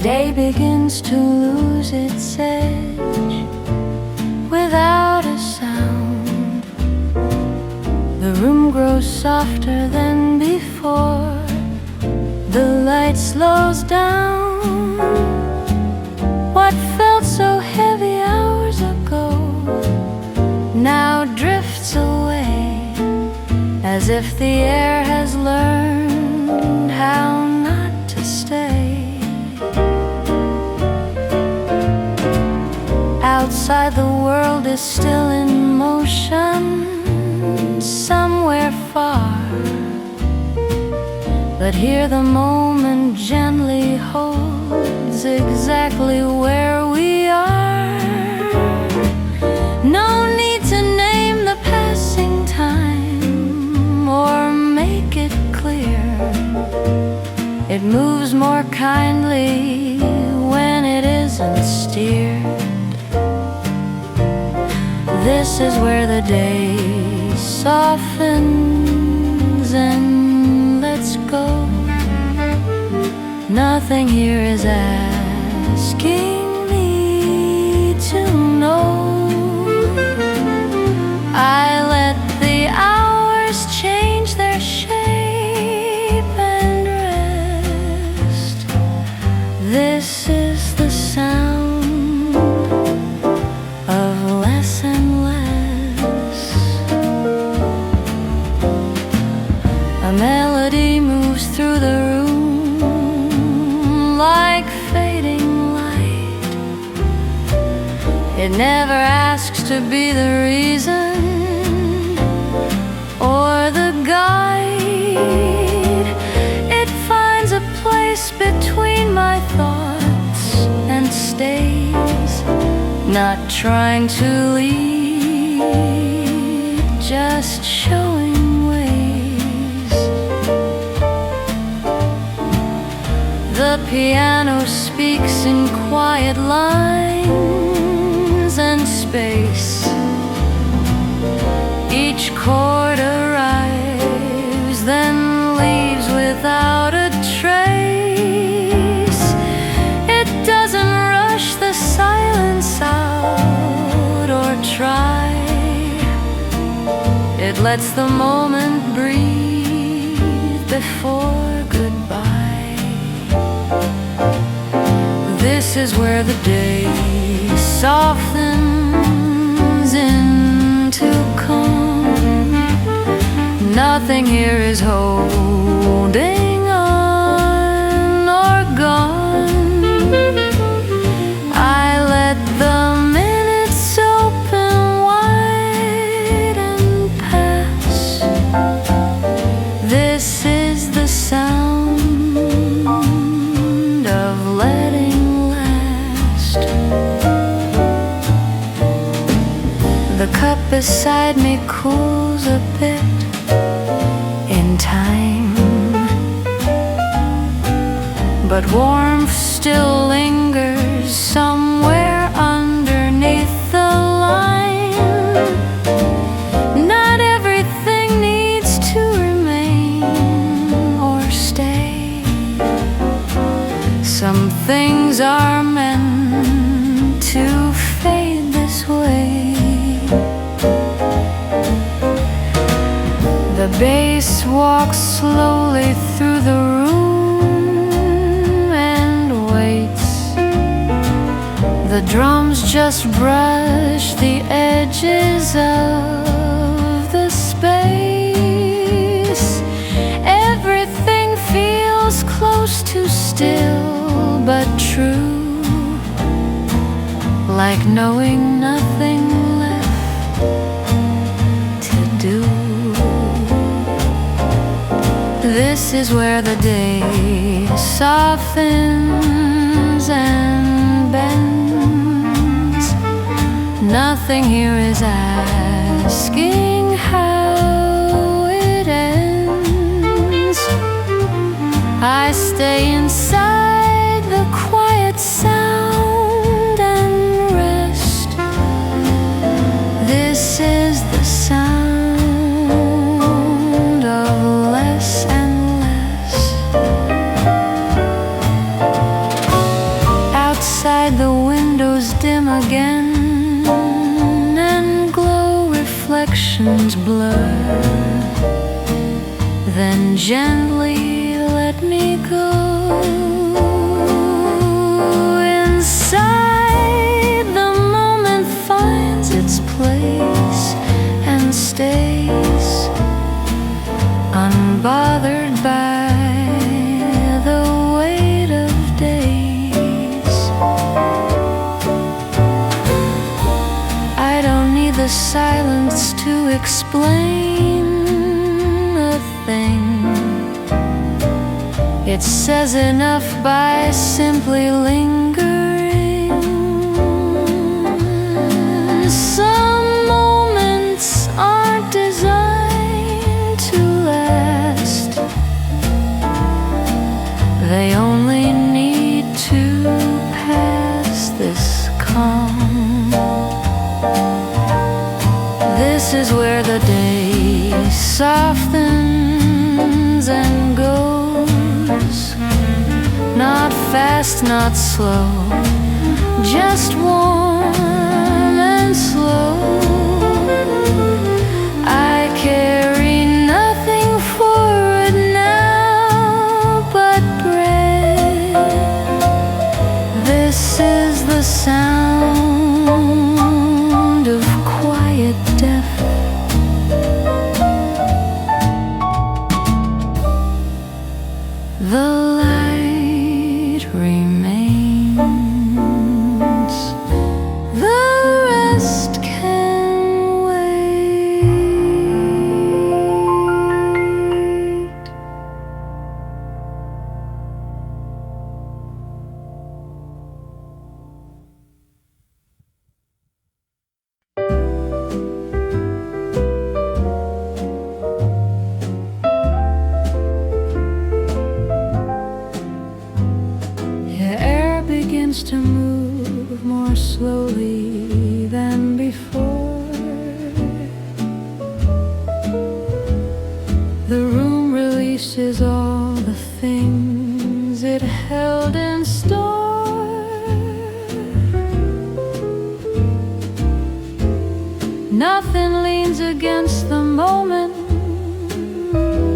day begins to lose its edge without a sound. The room grows softer than before. The light slows down. What felt so heavy hours ago now drifts away, as if the air has learned how not to stay. Outside, the world is still in motion, somewhere far. But here the moment gently holds exactly where we are. No need to name the passing time or make it clear. It moves more kindly when it isn't steered. This is where the day softens and lets go. Nothing here is asking me to know. I let the hours change their shape and rest. This is the sound of less and less. A melody moves through the room like fading light. It never asks to be the reason or the guide. It finds a place between my thoughts and stays, not trying to lead, just showing ways. The piano speaks in quiet lines and space. Each chord arrives, then leaves without a trace. It doesn't rush the silence out or try. It lets the moment breathe before goodbye. This is where the day softens into calm. Nothing here is holding on or gone. I let the minutes open wide and pass. This is the sound of letting last. The cup beside me cools a bit in time, but warmth still lingers somewhere underneath the line. Not everything needs to remain or stay. Some things are meant to fade this way. The bass walks slowly through the room and waits. The drums just brush the edges of the space. Everything feels close to still but true, like knowing nothing left to do. This is where the day softens and bends. Nothing here is asking how it ends. I stay inside the quiet sound and rest. This is the sound of less and less. reflections blur, then gently let me go. Inside, the moment finds its place and stays unbothered by the weight of days. I don't need the silence to explain a thing. It says enough by simply lingering. Some moments aren't designed to last. They only need to pass this calm. This is where the day softens and goes, not fast, not slow, just warm and slow. I carry nothing forward now but breath. This is the sound of quiet death. The light remains, the rest can wait. Begins to move more slowly than before. The room releases all the things it held in store. Nothing leans against the moment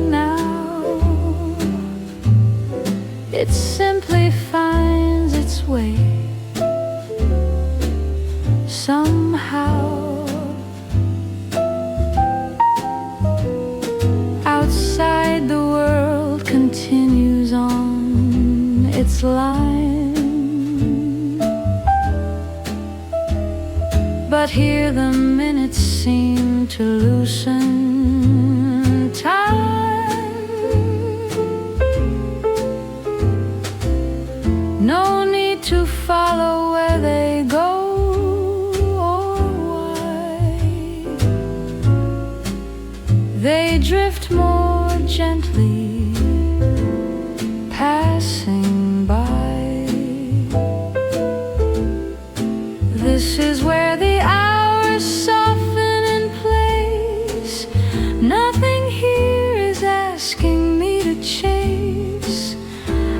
now. It simply finds its way somehow. Outside, the world continues on its line, but here the minutes seem to loosen time. No need to follow where they go or why. They drift more gently, passing by. This is where the hours soften in place. Nothing here is asking me to chase.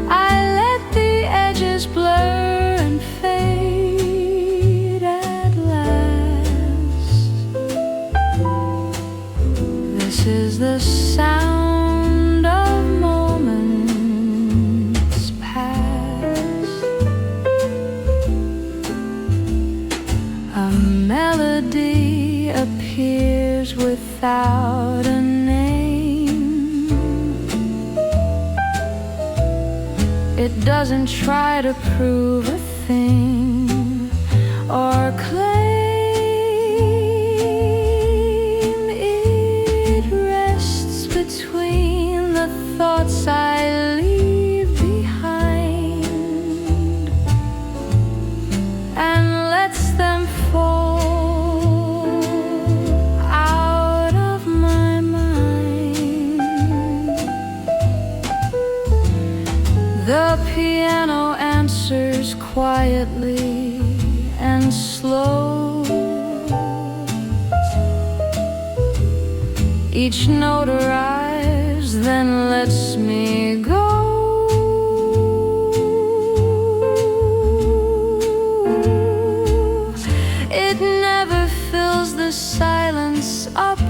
I let the edges blur and fade at last. This is the sound of moments past. A melody appears without a name. It doesn't try to prove a thing or claim. It rests between the thoughts I leave behind and lets them fall out of my mind. The piano answers quietly and slow. Each note arrives, then lets me go. It never fills the silence up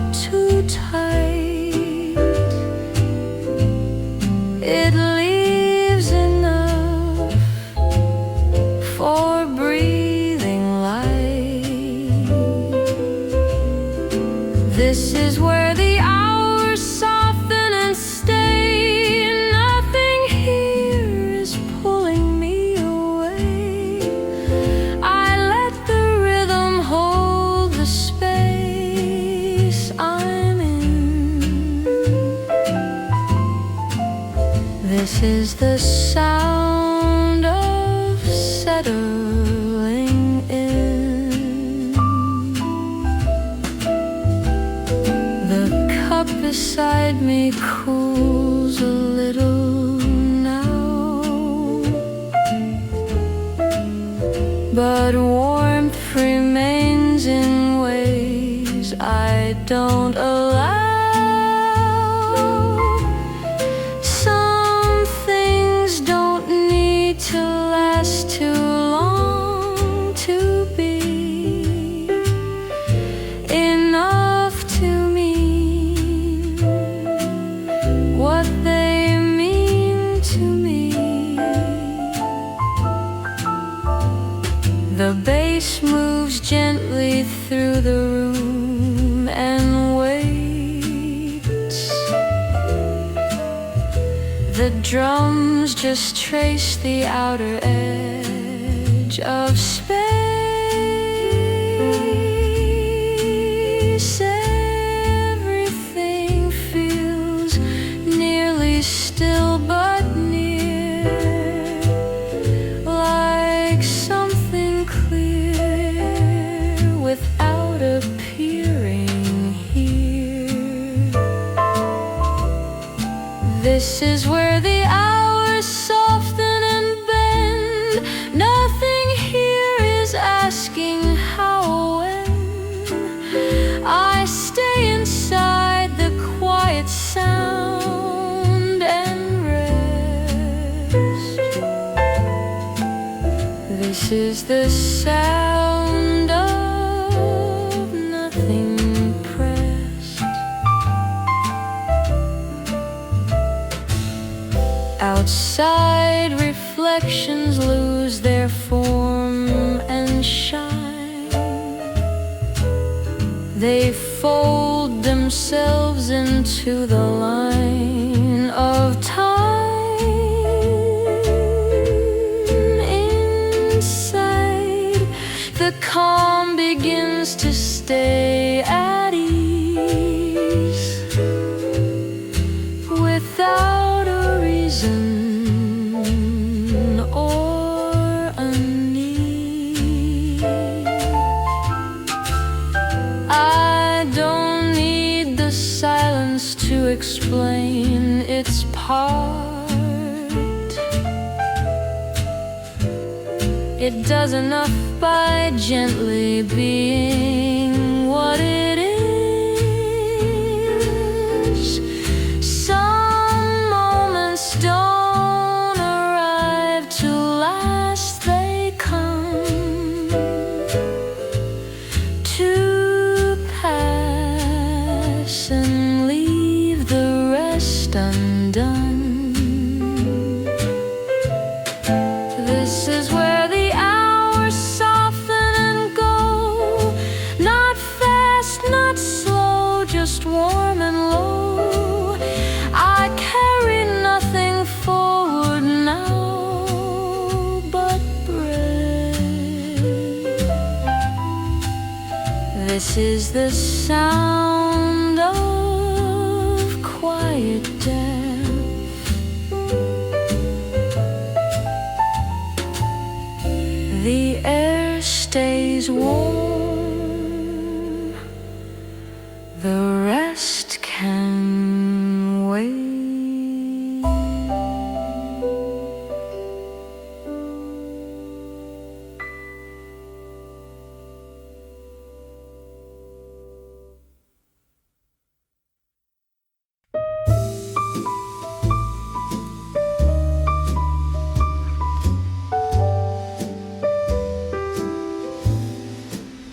This is where the hours soften and stay. Nothing here is pulling me away. I let the rhythm hold the space I'm in. This is the sound of settling in. The cup beside me cools a little now, but warmth remains in ways I don't allow. Some things don't need to last too long to be enough to mean what they mean to me. The bass moves gently through the room and waits. The drums just trace the outer edge of space. Everything feels nearly still but near, like something clear without appearing here. This is where the hours soften and bend. Nothing here is asking how or when. I stay inside the quiet sound and rest. This is the sound of nothing pressed. Outside, reflections lose their form and shine. They fold themselves into the line of time. Inside, the calm begins to stay at ease without a reason or a need. I don't need the silence to explain its part. It does enough by gently being what it is. Some moments don't arrive to last, they come to pass and leave the rest undone. This is where the hours soften and go, not fast, not slow, just warm and low. I carry nothing forward now but breath. This is the sound of quiet death. The air stays warm, the rest can wait.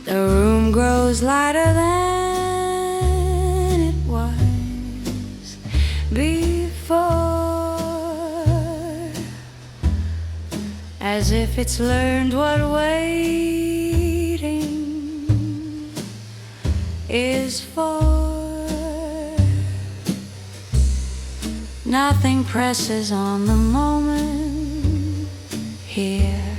The room grows lighter than it was before, as if it's learned what waiting is for. Nothing presses on the moment here.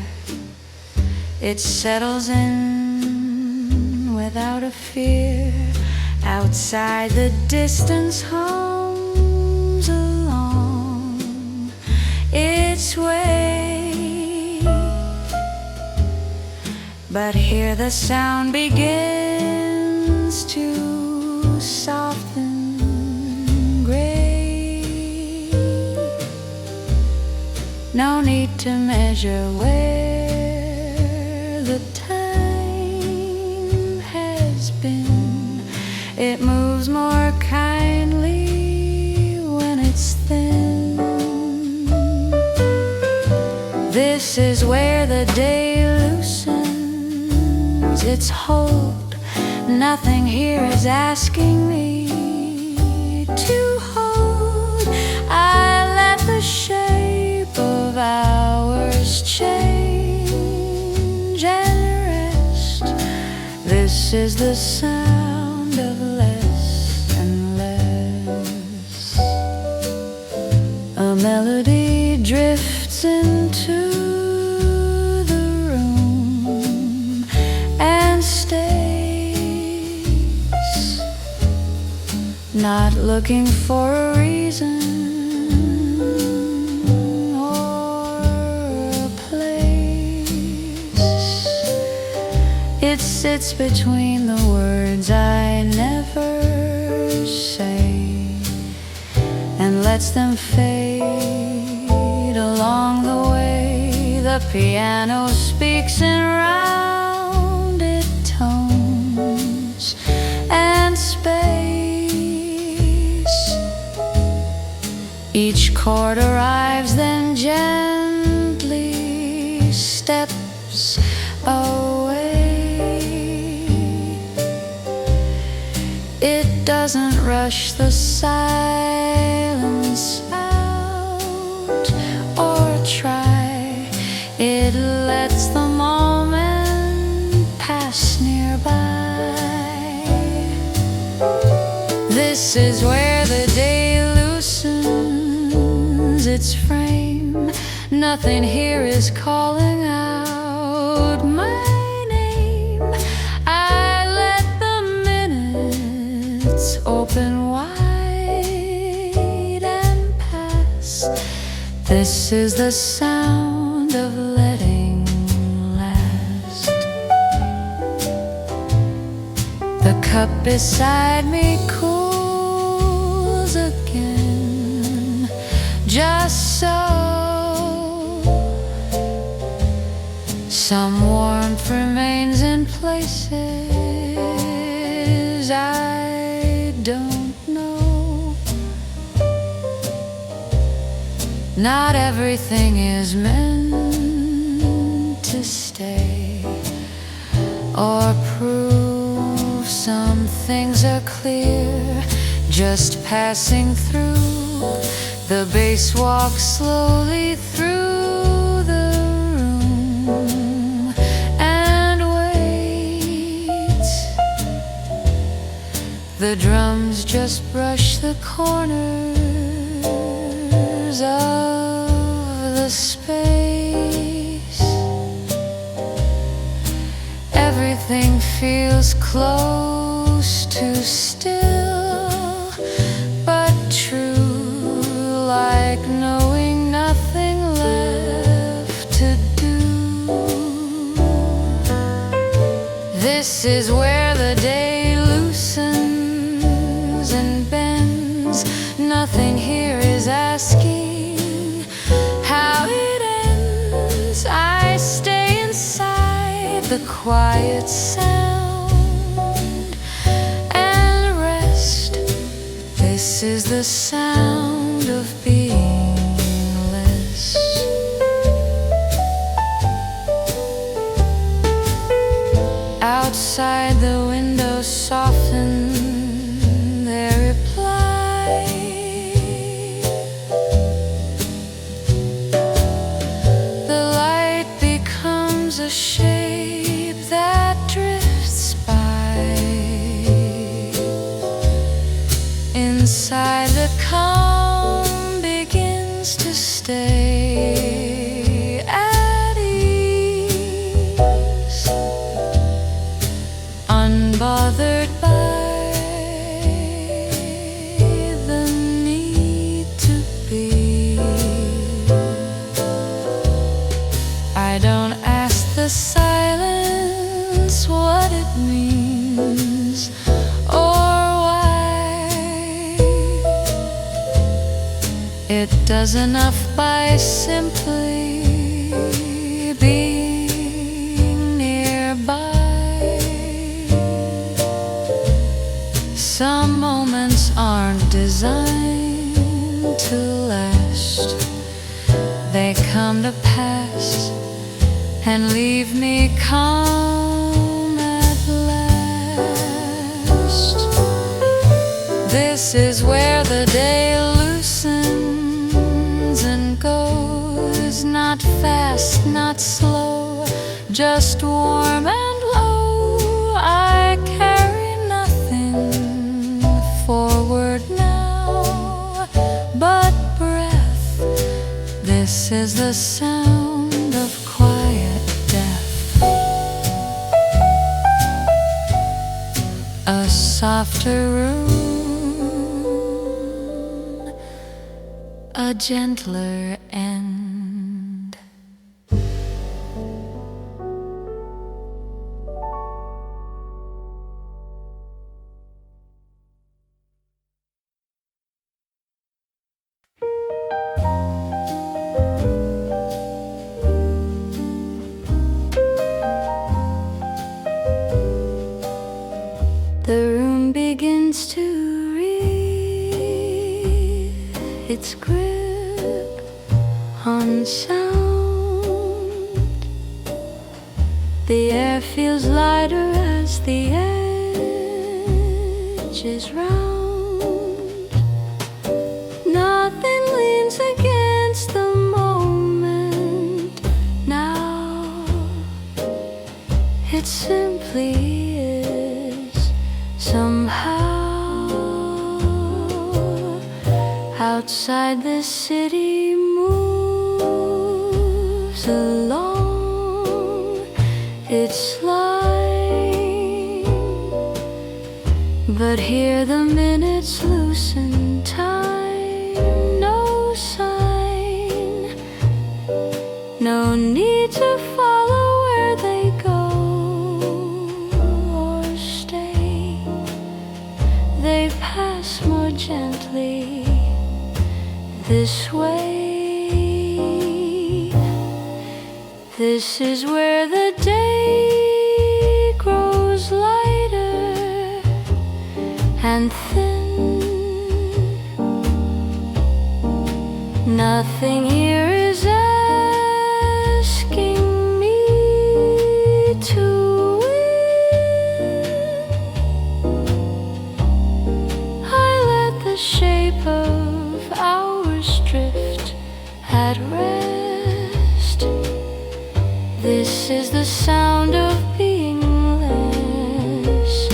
It settles in without a fear. Outside, the distance hums along its way, but here the sound begins to soften gray. No need to measure where the time has been. It moves more kindly when it's thin. This is where the day loosens its hold. Nothing here is asking me to hold. I let the shape of hours change and rest. This is the sound of less and less. A melody drifts into the room and stays, not looking for a reason or a place. It sits between the words I never say and lets them fade along the way. The piano speaks in rounded tones and space. Each chord arrives, then gently steps away. It doesn't rush the silence out or try. It lets the moment pass nearby. This is where the day loosens its frame. Nothing here is calling out my name. I let the minutes open wide and pass. This is the sound of letting last. The cup beside me cools again, just so. Some warmth remains in places I don't know. Not everything is meant to stay or prove. Some things are clear, just passing through. The bass walks slowly through the room and waits. The drums just brush the corners of the space. Everything feels close to still, but true, like knowing nothing left to do. This is where the day loosens and bends. Nothing here is asking how it ends. I stay inside the quiet sound and rest. This is the sound of being less. Outside, the windows soften their reply. The light becomes a shape that drifts by. the calm begins to stay at ease, unbothered by the need to be. I don't ask the silence what it means or why. It does enough by simply being nearby. Some moments aren't designed to last. They come to pass and leave me calm at last. This is where the day loosens and goes, not fast, not slow, just warm and low. I carry nothing forward now but breath. This is the sound of quiet death. A softer room, a gentler end. The room begins to wreathe its grip on sound. The air feels lighter as the edge is round. Nothing leans against the moment now. It simply somehow. Outside the city moves along its line, but here the minutes loosen time. No sign, no need to follow where they go. They pass more gently this way. This is where the day grows lighter and thin. Nothing here is asking me to shape of hours drift at rest. This is the sound of being less.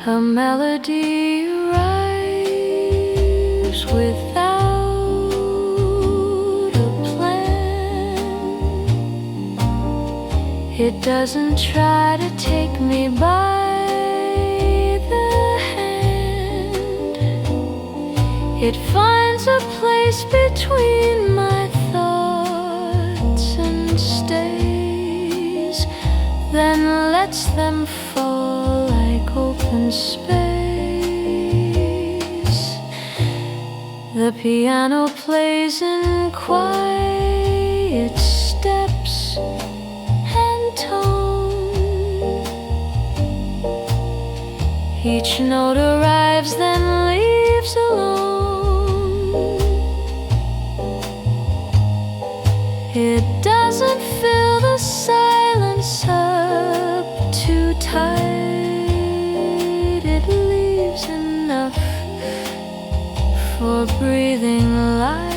A melody arrives without It doesn't try to take me by the hand. It finds a place between my thoughts and stays, then lets them fall like open space. The piano plays in quiet steps and tone. Each note arrives, then leaves alone. It doesn't fill the silence up too tight. It leaves enough for breathing light.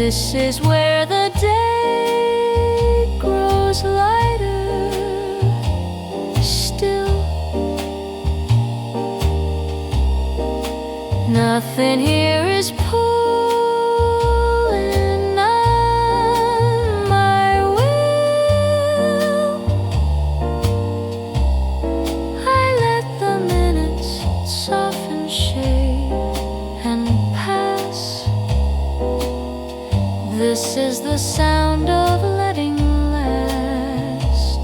This is where the day grows lighter still. Nothing here is pulling on my will. I let the minutes soften shade and pass. This is the sound of letting last.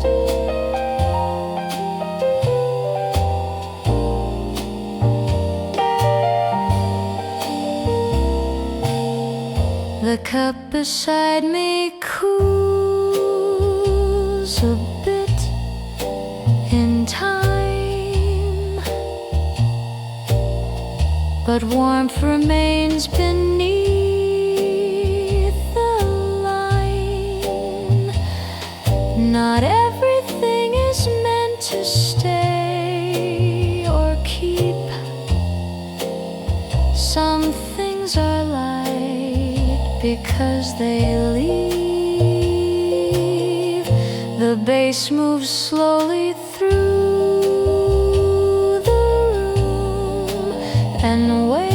The cup beside me cools a bit in time, but warmth remains beneath the line. Not everything is meant to stay or keep. Some things are light because they leave. The bass moves slowly through the room and waits.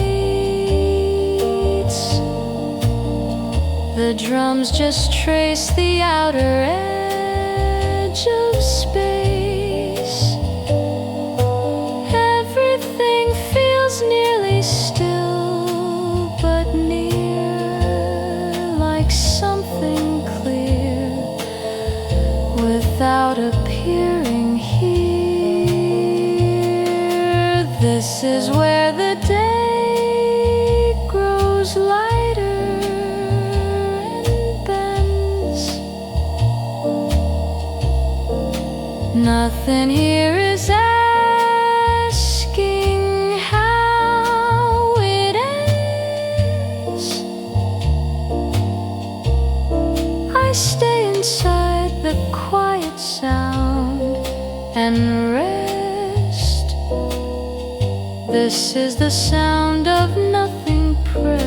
The drums just trace the outer edge of space. Everything feels nearly still, but near, like something clear without appearing here. This is where the day grows lighter and bends. Nothing here is asking how it ends. I stay inside the quiet sound and rest. This is the sound of nothing pressed.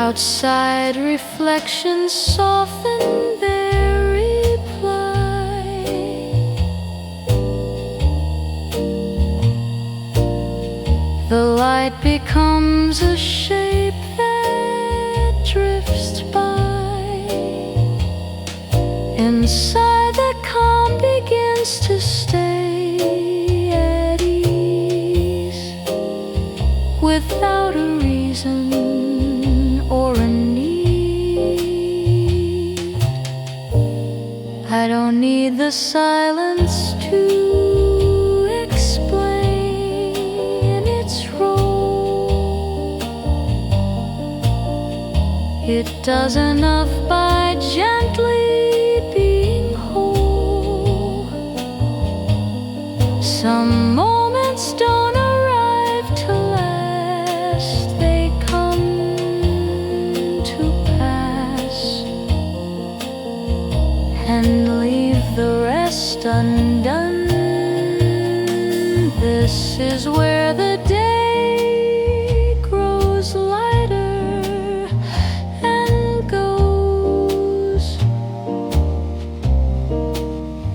Outside reflections soften their reply. The light becomes a shape that drifts by. Inside, the calm begins to stay at ease without a reason or a need. I don't need the silence to explain its role. It does enough by gently being whole. Some moments don't arrive to last, they come to pass and leave the rest undone. This is where the day grows lighter and goes.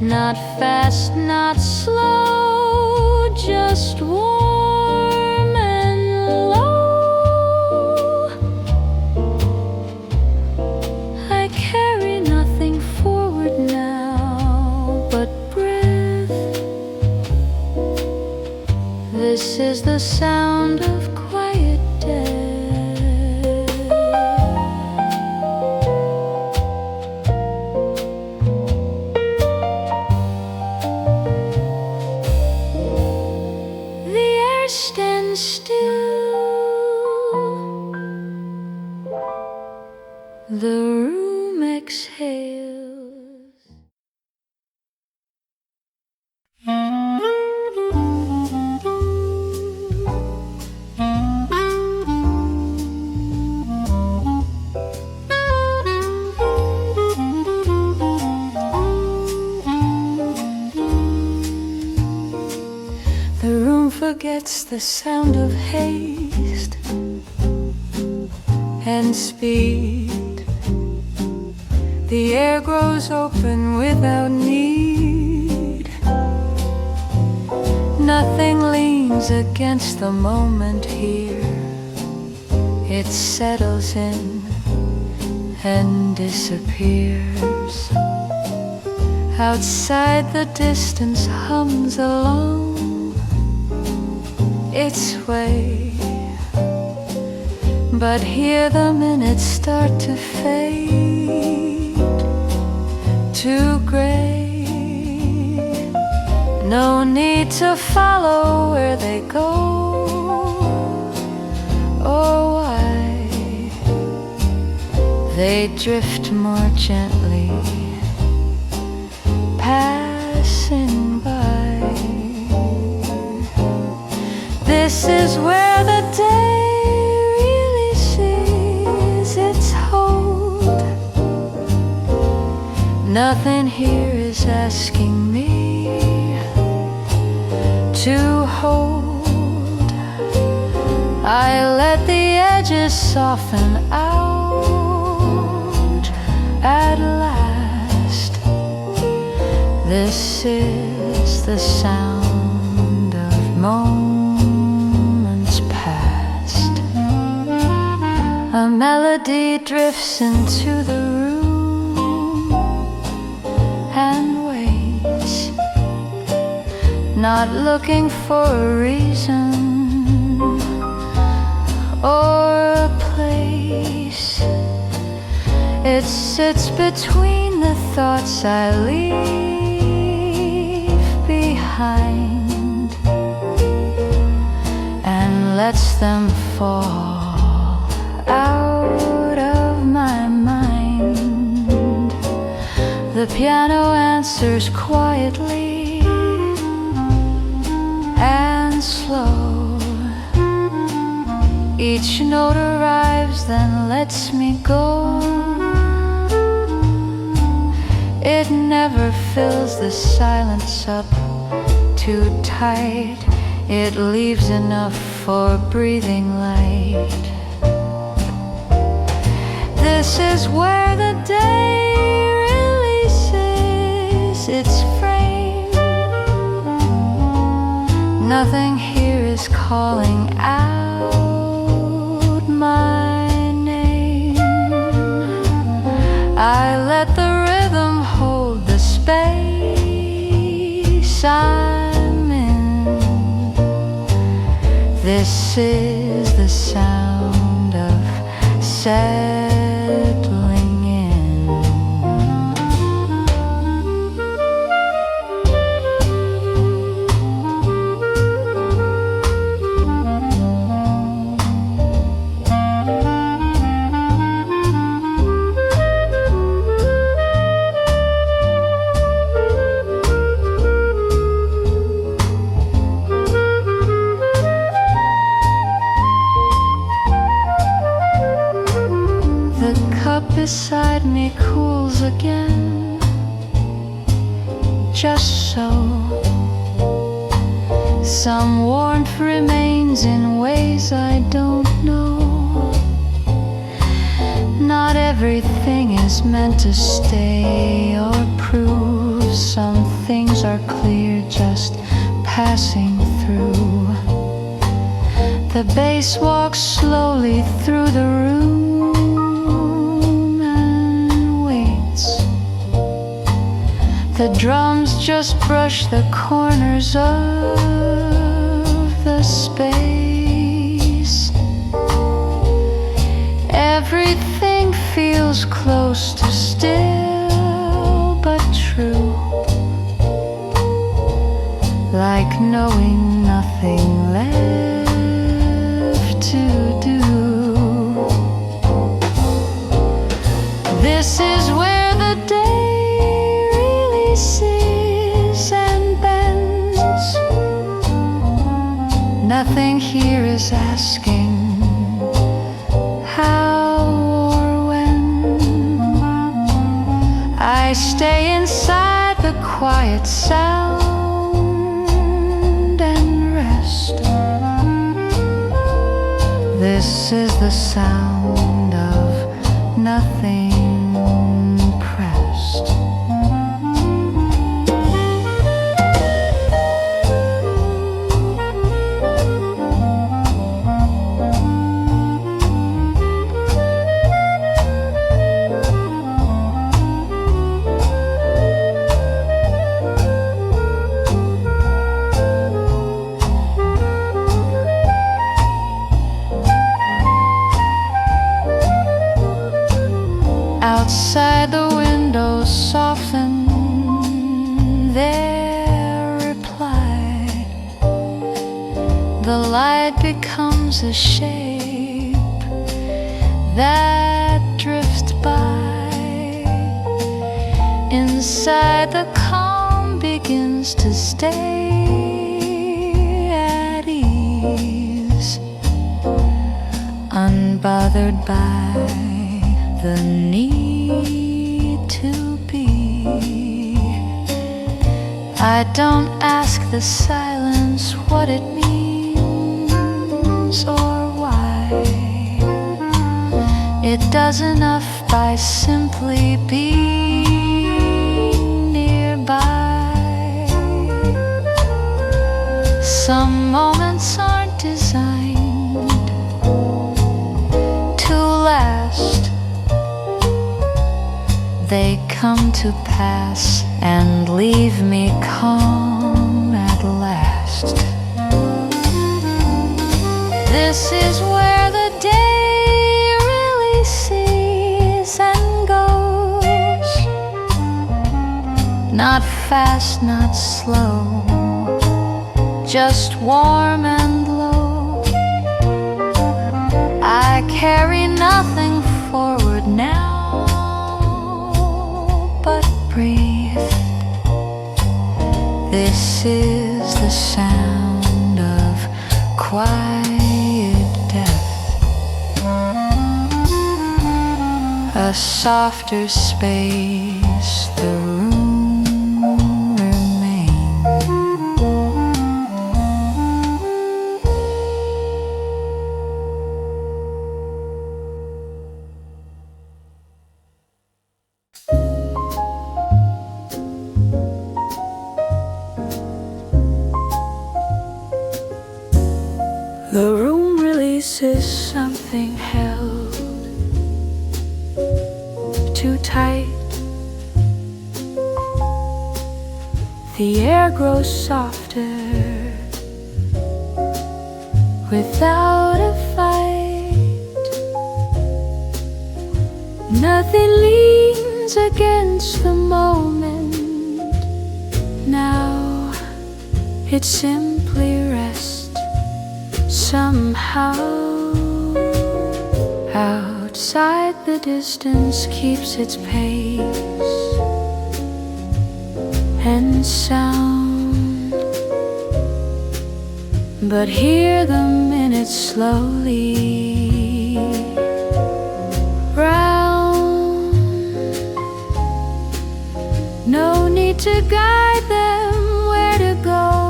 Not fast, not slow, just warm and low. I carry nothing forward now but breath. This is the sound of quiet death. The air stands still. The room exhales. It's the sound of haste and speed. The air grows open without need. Nothing leans against the moment here. It settles in and disappears. Outside, the distance hums along its way, but here the minutes start to fade to gray. No need to follow where they go or why. They drift more gently, passing by. This is where the day really sees its hold. Nothing here is asking me to hold. I let the edges soften out at last. This is the sound of moments past. A melody drifts into the room and waits, not looking for a reason or a place. It sits between the thoughts I leave behind and lets them fall out of my mind. The piano answers quietly and slow. Each note arrives, then lets me go. It never fills the silence up too tight. It leaves enough for breathing light. This is where the day releases its frame. Nothing here is calling out my name. I let the rhythm hold the space I'm in. This is the sound of settling in. Beside me cools again, just so. Some warmth remains in ways I don't know. Not everything is meant to stay or prove. Some things are clear, just passing through. The bass walks slowly through the room. The drums just brush the corners of the space. Everything feels close to still but true, like knowing nothing left to do. This is where the day and bends. Nothing here is asking how or when. I stay inside the quiet sound and rest. This is the sound of nothing pressed. Outside the windows soften their reply. The light becomes a shape that drifts by. Inside the calm begins to stay at ease, unbothered by the need to be. I don't ask the silence what it means or why. It does enough by simply being nearby. Some moments aren't designed to last. They come to pass and leave me calm at last. This is where the day really sees and goes. Not fast, not slow, just warm and low. I carry nothing forward now but breathe. This is the sound of quiet death. A softer space, the room remains. The room releases something held too tight. The air grows softer without a fight. Nothing leans against the moment. Now it simply rests. Somehow, outside the distance keeps its pace and sound. But here the minutes slowly round. No need to guide them where to go.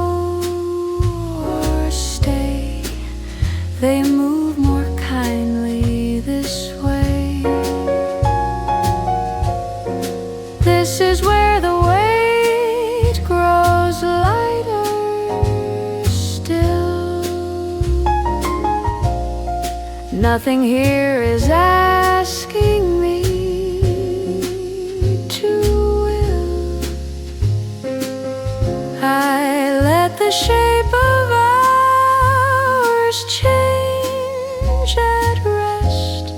They move more kindly this way. This is where the weight grows lighter still. Nothing here is asking me to will. I let the shape of ours change at rest.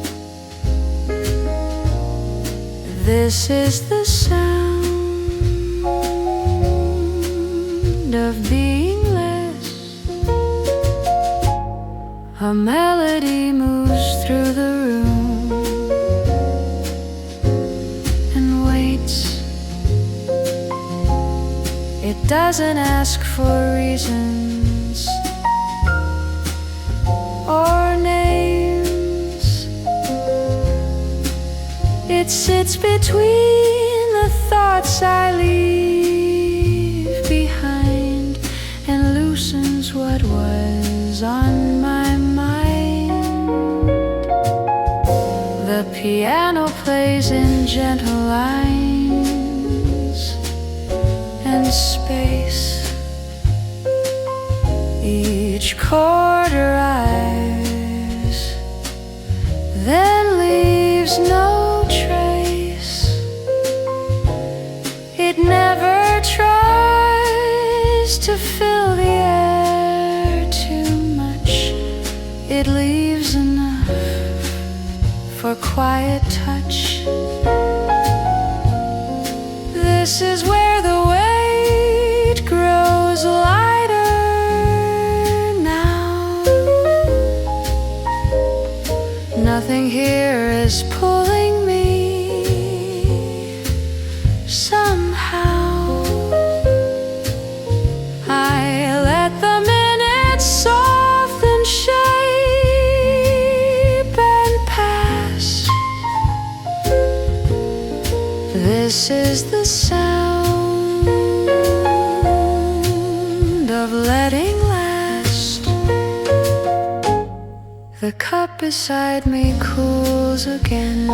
This is the sound of being less. A melody moves through the room and waits. It doesn't ask for reasons or names. It sits between the thoughts I leave behind and loosens what was on my mind. gentle lines and space. Each chord arrives, then leaves no trace. It never tries to fill the air too much. It leaves enough for quiet touch. This is where the weight grows lighter now. Nothing here is pulling me somehow. I let the minutes soften shape and pass. This is the sound of letting last. The cup beside me cools again,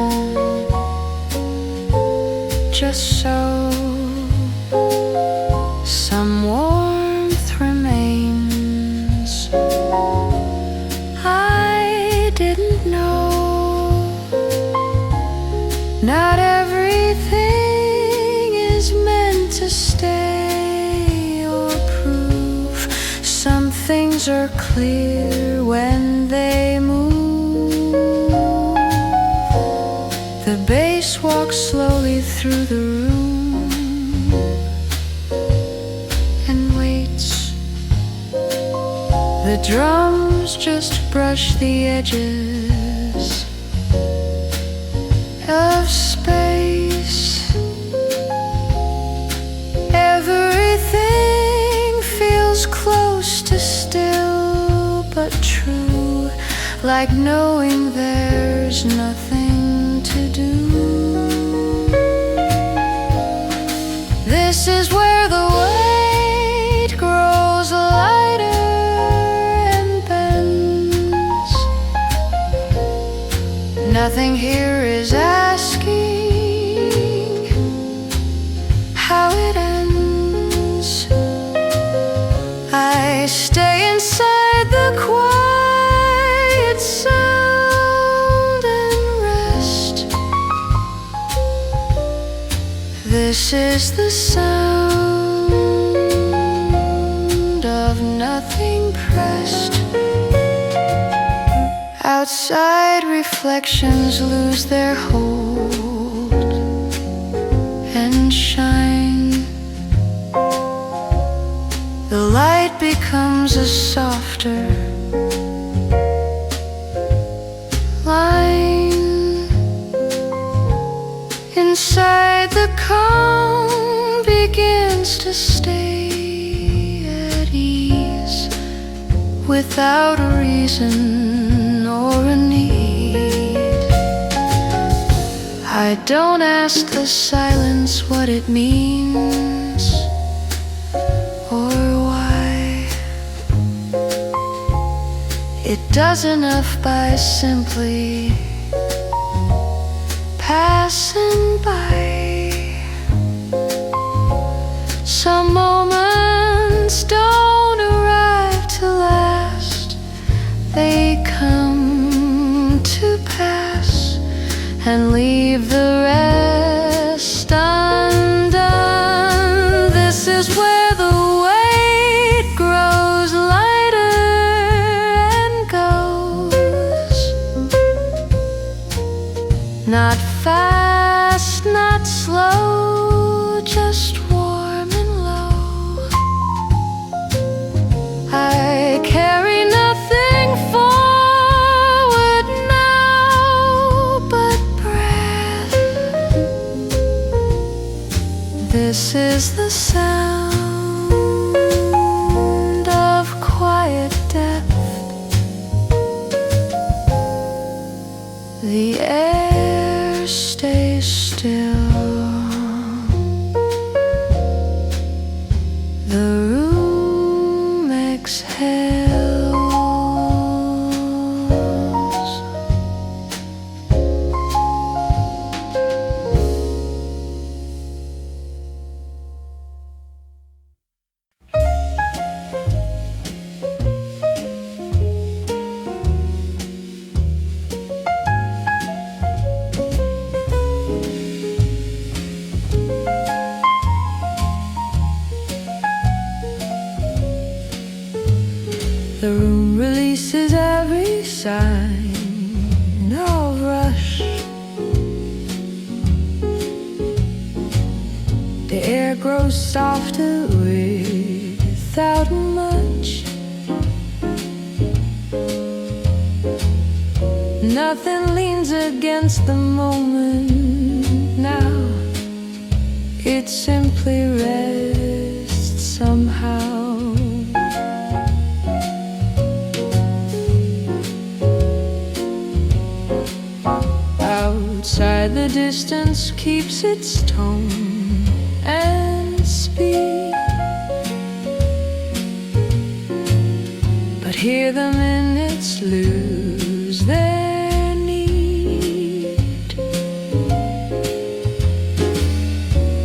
just so. Some warmth remains. I didn't know. Not everything is meant to stay or prove. Some things are clear when they move. The bass walks slowly through the room and waits. The drums just brush the edges of space. Everything feels close to still but true, like knowing there's nothing to do. This is where the weight grows lighter and bends. Nothing here is asking how it ends. I stay inside the quiet sound and rest. This is the sound of nothing pressed. Outside reflections lose their hold and shine. The light becomes a softer line. Inside the calm begins to stay at ease, without a reason or a need. I don't ask the silence what it means or why. It does enough by simply passing by. Some moments don't arrive to last. They come to pass and leave the rest undone. This is where the weight grows lighter and goes. Not fast, not slow, just warm and low. I carry nothing forward now but breath. This is the sound of quiet depth. The air stays still. The room exhales. sign of rush. The air grows softer without much. Nothing leans against the moment now. It simply rests somehow. Outside, the distance keeps its tone and speed, but here the minutes lose their need.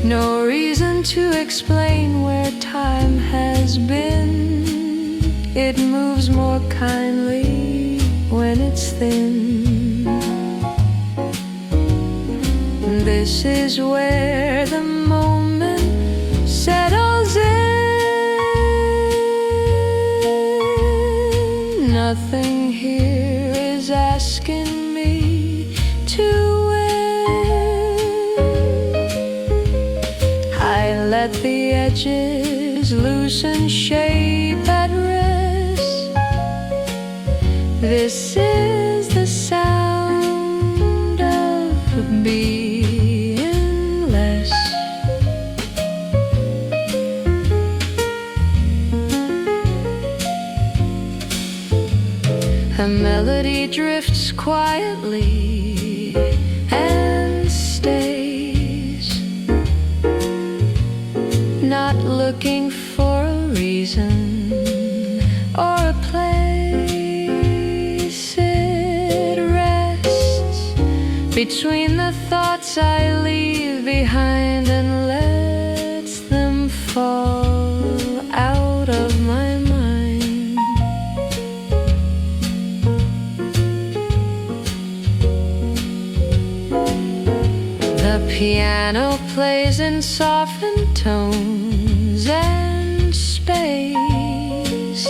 No reason to explain where time has been. It moves more kindly when it's thin. This is where the moment settles in. Nothing here is asking me to win. I let the edges loosen shape at rest. This is the sound of being. A melody drifts quietly and stays, not looking for a reason or a place. It rests between the thoughts I leave behind and lets them fall out of my mind. The piano plays in softened tones and space.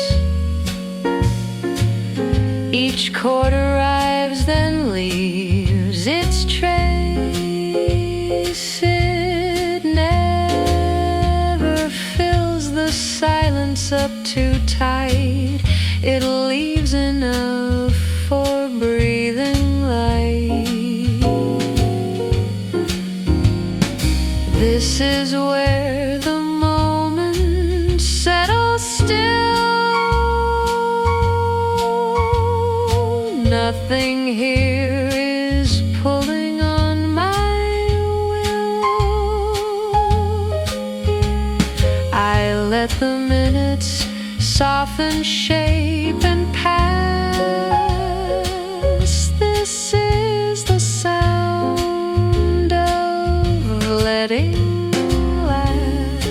Each chord arrives, then leaves its trace. It never fills the silence up too tight. It leaves enough for breathing light. This is where the moment settles still. Nothing here is pulling on my will. I let the minutes soften shape and pass. This is the sound of letting last.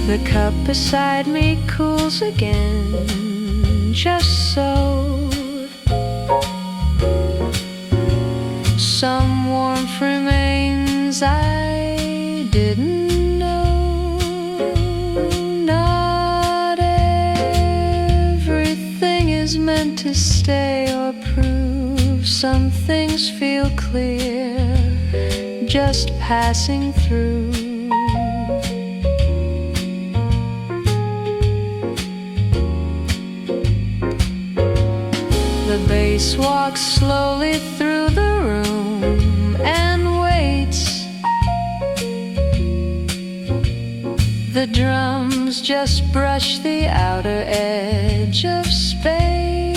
The cup beside me cools again, just so. Some warmth remains I didn't know. Not everything is meant to stay or prove. Some things feel clear, just passing through. The bass walks slowly through the room and waits. The drums just brush the outer edge of space.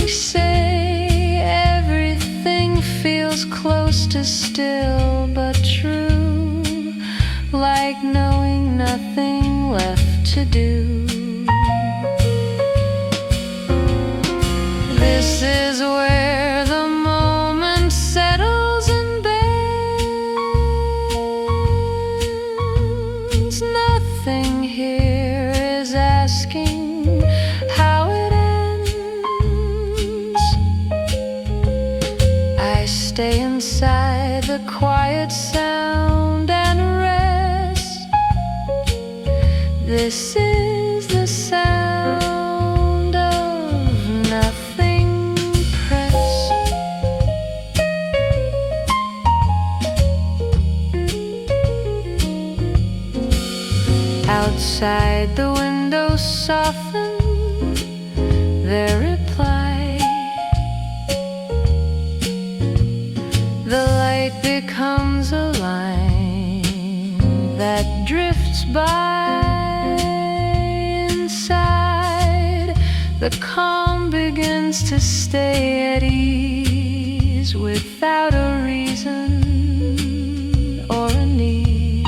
Say everything feels close to still but true, like knowing nothing left to do. This is where the moment settles and bends. Nothing here is asking how it ends. I stay inside the quiet sound and This is the sound of nothing pressed. Outside the window soften their reply. The light becomes a line that drifts by. Inside, the calm begins to stay at ease without a reason or a need.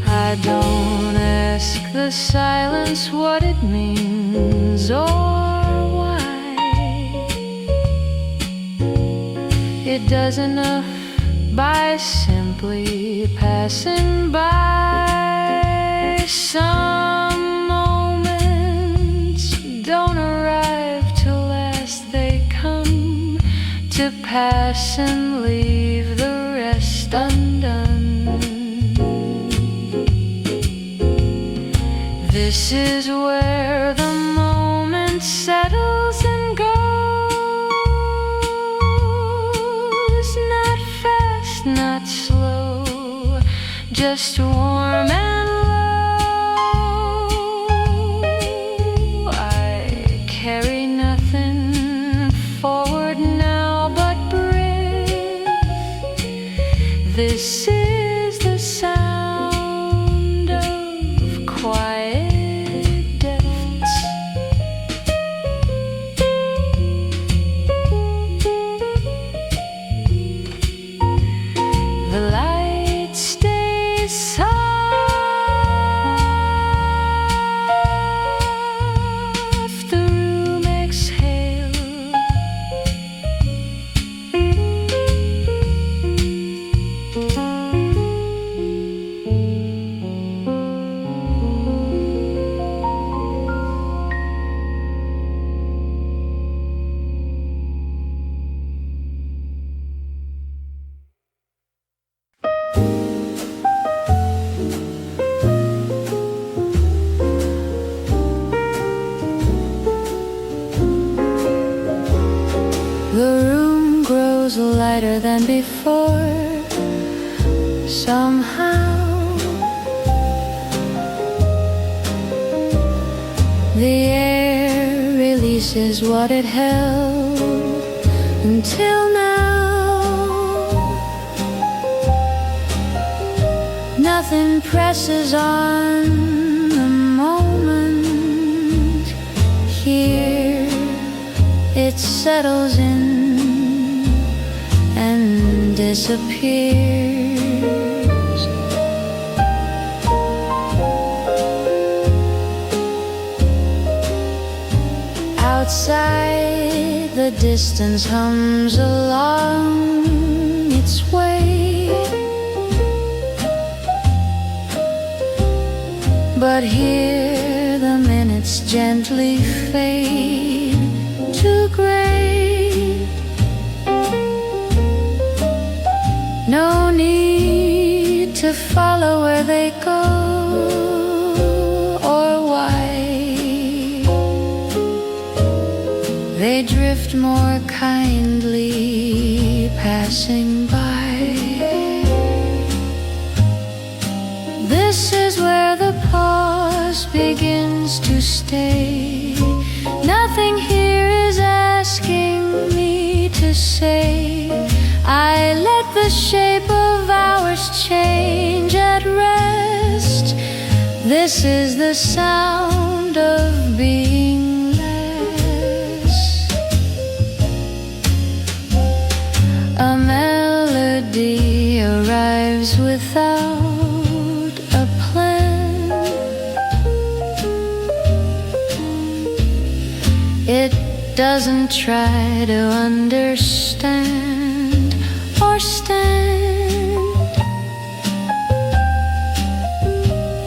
I don't ask the silence what it means or why. It does enough by simply passing by. Some moments don't arrive to last, they come to pass and leave the rest undone. This is where the moment settles and goes, not fast, not slow, just warm and low. I carry nothing forward now but breath. This is the sound of quiet. The room grows lighter than before, somehow. The air releases what it held until now. Nothing presses on the moment. Here it settles in and disappears. Outside, the distance hums along its way, but here the minutes gently fade to gray. No need to follow where they go or why. They drift more kindly, passing by. This is where the pause begins to stay. Nothing here is asking me to say. I let the shape of ours change at rest. This is the sound of being less. A melody arrives without a plan. It doesn't try to understand or stand.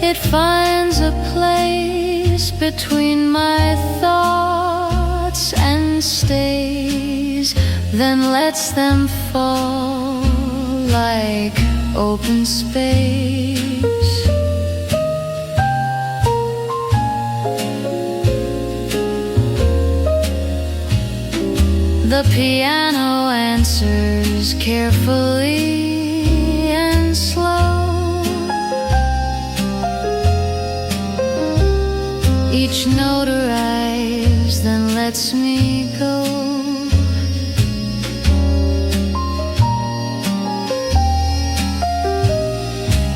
It finds a place between my thoughts and stays, then lets them fall like open space. The piano answers carefully and slow. Each note arrives, then lets me go.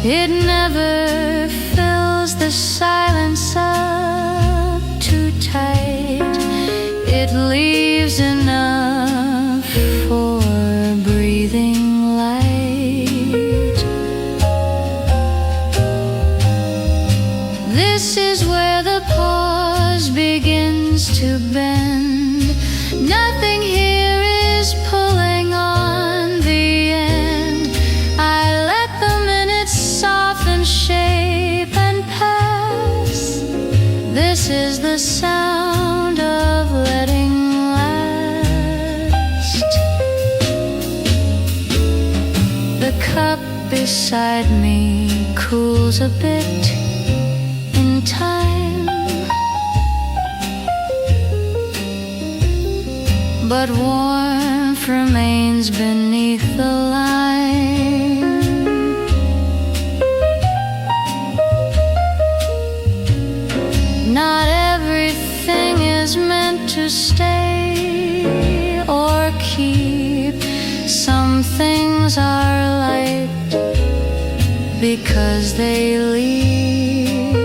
It never fills the silence up too tight. It leaves enough for breathing light. This is where the pause begins to bend. Nothing here is pulling on the end. I let the minutes soften, shape, and pass. This is the sound of letting last. The cup beside me cools a bit in time, but warmth remains beneath the lime. Not everything is meant to stay or keep. Some things are light because they leave.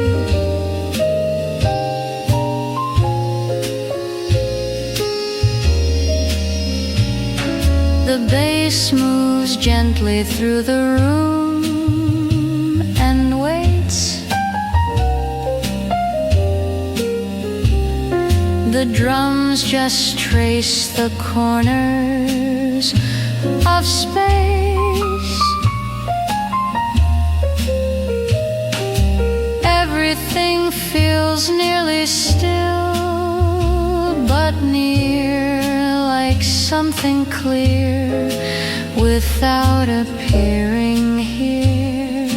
The bass moves gently through the room and waits. The drums just trace the corners of space. Everything feels nearly still, but near, like something clear without appearing here.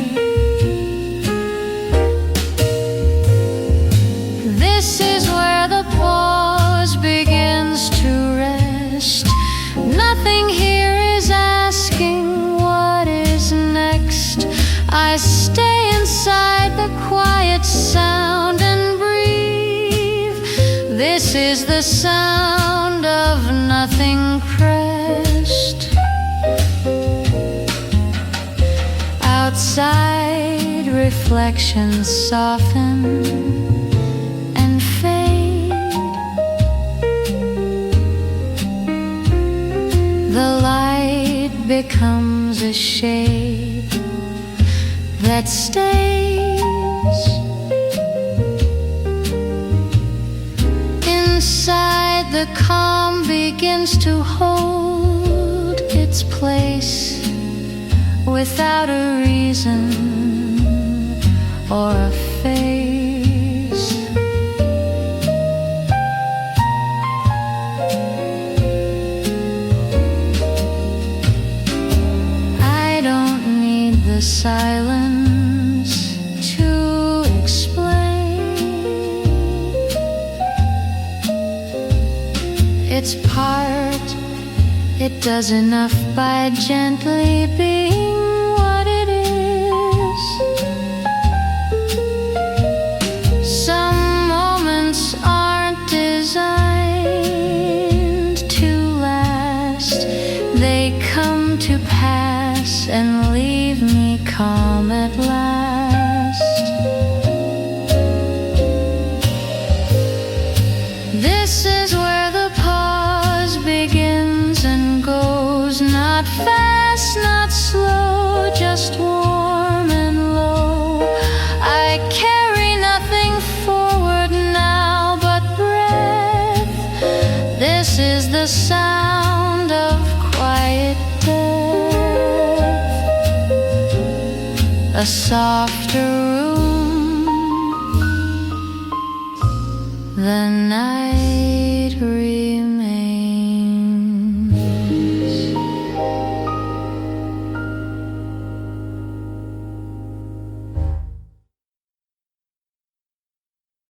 This is where the pause begins to rest. Nothing here is asking what is next. I stay inside the quiet sound and breathe. This is the sound of nothing pressed. Outside, reflections soften and fade. The light becomes a shape that stays. Inside, the calm begins to hold its place without a reason or a face. I don't need the silence to explain. Its part, it does enough by gently being what it is. Some moments aren't designed to last. They come to pass and leave me calm at last. This is where the pause begins and goes. Not fast, not slow, just warm and low. I carry nothing forward now but breath. This is the sound of quiet death. A softer room, the night remains.